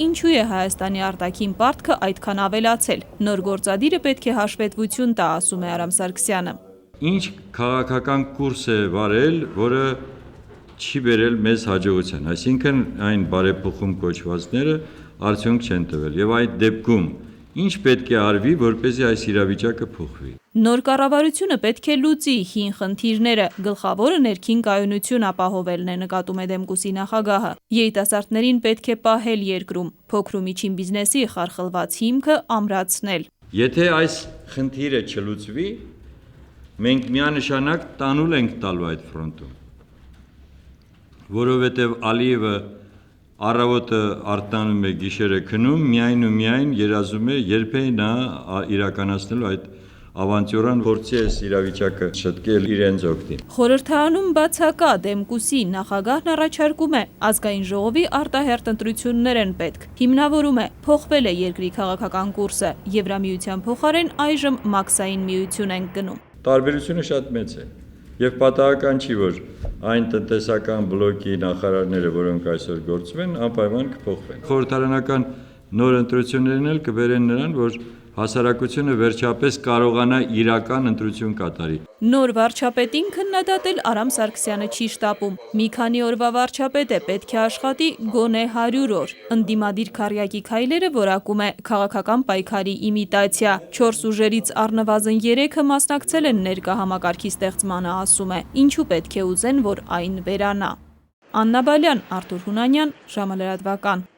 ինչու է Հայաստանի արտաքին պարտքը այդքան ավելացել։ Նոր գործադիրը պետք է հաշվետվություն տա, ասում է Արամ Սարգսյանը։ Ինչ քաղաքական կուրս է վարել, որը չի բերել մեզ հաջողության, այսինքն այն բարեփոխում կոչվածները արդյունք չեն տվել եւ այդ դեպքում ինչ պետք է արվի, որպեսզի այս իրավիճակը փոխվի։ Նոր կառավարությունը պետք է լուծի հին խնդիրները, գլխավորը ներքին կայունություն ապահովելն է, նկատում է Դեմկուսի նախագահը։ Երիտասարդներին պետք է պահել երկրում, փոքր ու միջին բիզնեսի խարխլված հիմքը ամրացնել։ Եթե այս խնդիրը չլուծվի, մենք միանշանակ տանուլ ենք տալու այդ ֆրոնտում, որովհետև Ալիևը առավոտը արտանում է, գիշերը քնում, միայն ու միայն երազում է երբեք նա իրականացնելու այդ ավանտյուրան փորձի այս իրավիճակը շտկել իրենց օգտին։ Խորհրդարանում բացակա Դեմկուսի նախագահն առաջարկում է ազգային ժողովի արտահերթ ընտրություններ են պետք։ Հիմնավորում է փոխվել է երկրի քաղաքական կուրսը, Եվրամիության փոխարեն այժմ մաքսային միություն ենք գնում։ Տարբերությունը շատ մեծ է եւ պատահական չի, որ այն տնտեսական բլոկի նախարարները, որոնք այսօր գործում են, անպայման կփոխվեն։ Խորհրդարանական նոր ընտրություններն էլ կբերեն նրան, որ հասարակությունը վերջապես կարողանա իրական ընտրություն կատարի։ Նոր վարչապետին քննադատել Արամ Սարգսյանը չի շտապում։ Մի քանի օրվա վարչապետ է, պետք է աշխատի գոնե 100 օր։ Ընդդիմադիր քառյակի քայլերը որակում է քաղաքական պայքարի իմիտացիա։ 4 ուժերից առնվազն 3-ը մասնակցել են ներկա համակարգի ստեղծմանը, ասում է։ Ինչու պետք է ուզեն, որ այն վերանա։ Աննա Բալյան, Արթուր Հունանյան, ժամը լրատվական։